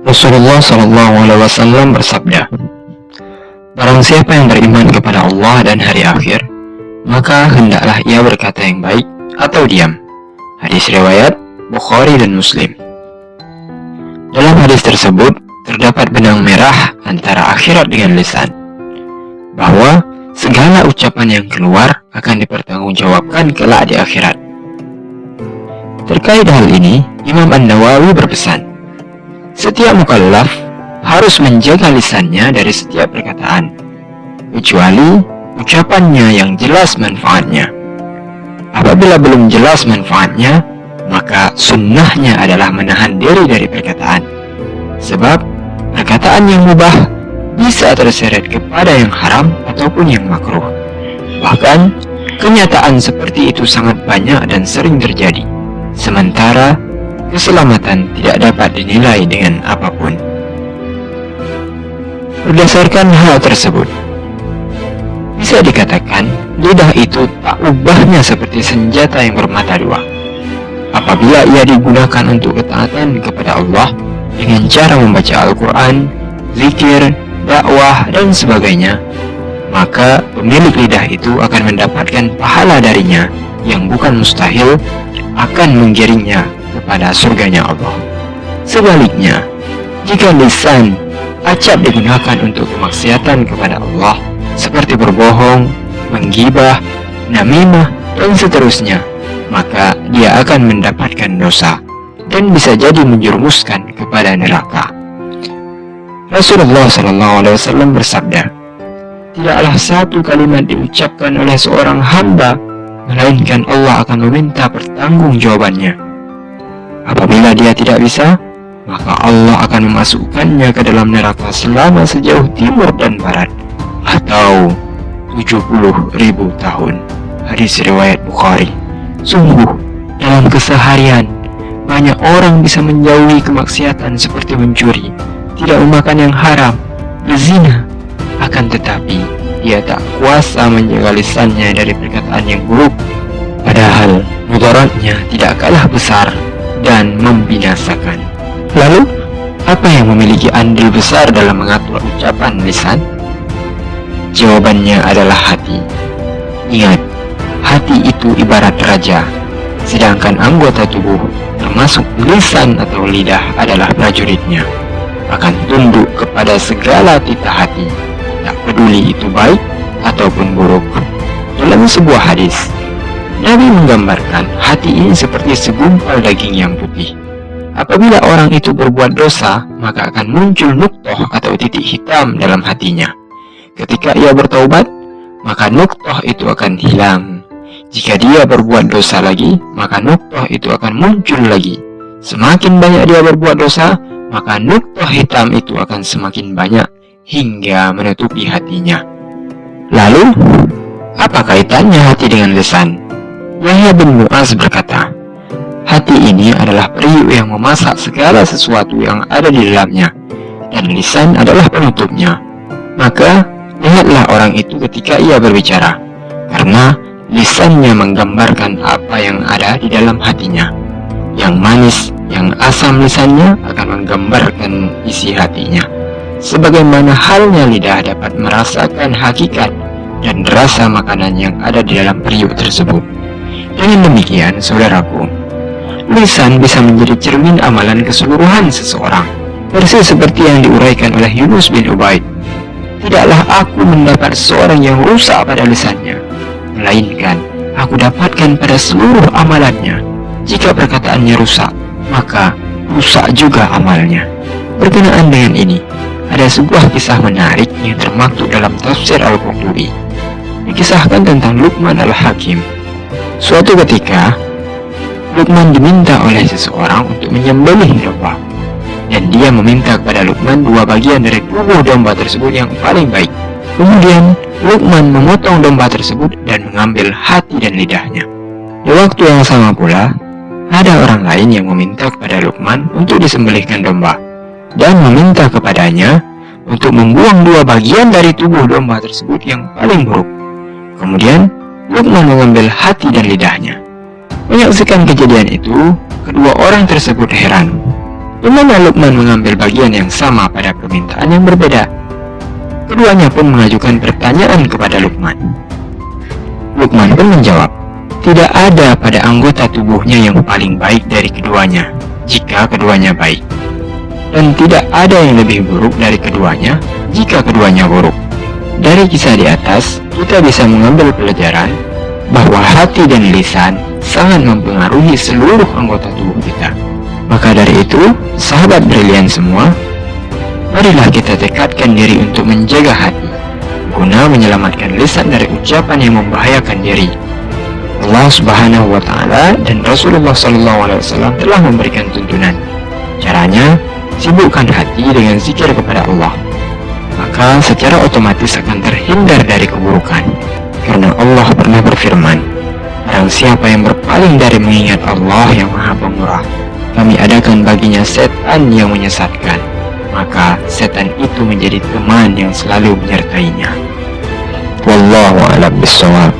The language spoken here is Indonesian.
Rasulullah SAW bersabda, "Barang siapa yang beriman kepada Allah dan hari akhir, maka hendaklah ia berkata yang baik atau diam." Hadis riwayat Bukhari dan Muslim. Dalam hadis tersebut terdapat benang merah antara akhirat dengan lisan, bahwa segala ucapan yang keluar akan dipertanggungjawabkan kelak di akhirat. Terkait hal ini, Imam An-Nawawi berpesan, setiap mukallaf harus menjaga lisannya dari setiap perkataan, kecuali ucapannya yang jelas manfaatnya. Apabila belum jelas manfaatnya, maka sunnahnya adalah menahan diri dari perkataan. Sebab perkataan yang mubah bisa terseret kepada yang haram ataupun yang makruh. Bahkan kenyataan seperti itu sangat banyak dan sering terjadi. Sementara keselamatan tidak dapat dinilai dengan apapun. Berdasarkan hal tersebut, bisa dikatakan lidah itu tak ubahnya seperti senjata yang bermata dua. Apabila ia digunakan untuk ketaatan kepada Allah dengan cara membaca Al-Quran, zikir, dakwah, dan sebagainya, maka pemilik lidah itu akan mendapatkan pahala darinya yang bukan mustahil akan menggiringnya kepada surganya Allah. Sebaliknya, jika lisan acap digunakan untuk kemaksiatan kepada Allah, seperti berbohong, menggibah, namimah, dan seterusnya, maka dia akan mendapatkan dosa dan bisa jadi menjerumuskan kepada neraka. Rasulullah SAW bersabda, "Tidaklah satu kalimat diucapkan oleh seorang hamba, melainkan Allah akan meminta pertanggungjawabannya. Apabila dia tidak bisa, maka Allah akan memasukkannya ke dalam neraka selama sejauh timur dan barat, atau 70.000 tahun. Hadis riwayat Bukhari. Sungguh, dalam keseharian, banyak orang bisa menjauhi kemaksiatan seperti mencuri, tidak memakan yang haram, berzina. Akan tetapi, dia tak kuasa menjaga lisannya dari perkataan yang buruk. Padahal, mudaratnya tidak kalah besar dan membinasakan. Lalu, apa yang memiliki andil besar dalam mengatur ucapan lisan? Jawabannya adalah hati. Ingat, hati itu ibarat raja, sedangkan anggota tubuh, termasuk lisan atau lidah, adalah prajuritnya. Akan tunduk kepada segala titah hati, tak peduli itu baik ataupun buruk. Dalam sebuah hadis, Nabi menggambarkan hati ini seperti segumpal daging yang putih. Apabila orang itu berbuat dosa, maka akan muncul nuktoh atau titik hitam dalam hatinya. Ketika ia bertaubat, maka nuktoh itu akan hilang. Jika dia berbuat dosa lagi, maka nuktoh itu akan muncul lagi. Semakin banyak dia berbuat dosa, maka nuktoh hitam itu akan semakin banyak hingga menutupi hatinya. Lalu, apa kaitannya hati dengan lisan? Yahya bin Mu'az berkata, "Hati ini adalah periuk yang memasak segala sesuatu yang ada di dalamnya, dan lisan adalah penutupnya. Maka, lihatlah orang itu ketika ia berbicara, karena lisannya menggambarkan apa yang ada di dalam hatinya. Yang manis, yang asam lisannya akan menggambarkan isi hatinya. Sebagaimana halnya lidah dapat merasakan hakikat dan rasa makanan yang ada di dalam periuk tersebut. Dengan demikian, saudaraku, lisan bisa menjadi cermin amalan keseluruhan seseorang, persis seperti yang diuraikan oleh Yunus bin Ubaid. Tidaklah aku mendapat seorang yang rusak pada lisannya, melainkan aku dapatkan pada seluruh amalannya. Jika perkataannya rusak, maka rusak juga amalnya." Berkenaan dengan ini, ada sebuah kisah menarik yang termaktub dalam tafsir Al-Qurtubi. Dikisahkan tentang Luqman Al-Hakim. Suatu ketika, Luqman diminta oleh seseorang untuk menyembelih domba, dan dia meminta kepada Luqman 2 bagian dari tubuh domba tersebut yang paling baik. Kemudian, Luqman memotong domba tersebut dan mengambil hati dan lidahnya. Di waktu yang sama pula, ada orang lain yang meminta kepada Luqman untuk disembelihkan domba. dan meminta kepadanya untuk membuang 2 bagian dari tubuh domba tersebut yang paling buruk. Kemudian Luqman mengambil hati dan lidahnya. Menyaksikan kejadian itu, kedua orang tersebut heran. Di mana Luqman mengambil bagian yang sama pada permintaan yang berbeda? Keduanya pun mengajukan pertanyaan kepada Luqman. Luqman pun menjawab, tidak ada pada anggota tubuhnya yang paling baik dari keduanya, jika keduanya baik. Dan tidak ada yang lebih buruk dari keduanya, jika keduanya buruk. Dari kisah di atas, kita bisa mengambil pelajaran bahwa hati dan lisan sangat mempengaruhi seluruh anggota tubuh kita. Maka dari itu, sahabat brilian semua, marilah kita tekadkan diri untuk menjaga hati, guna menyelamatkan lisan dari ucapan yang membahayakan diri. Allah Subhanahu wa Ta'ala dan Rasulullah SAW telah memberikan tuntunan. Caranya, sibukkan hati dengan zikir kepada Allah. Maka secara otomatis akan terhindar dari keburukan. Karena Allah pernah berfirman, barang siapa yang berpaling dari mengingat Allah yang Maha Pemurah, kami adakan baginya setan yang menyesatkan. Maka setan itu menjadi teman yang selalu menyertainya. Wallahu a'lam bishawab.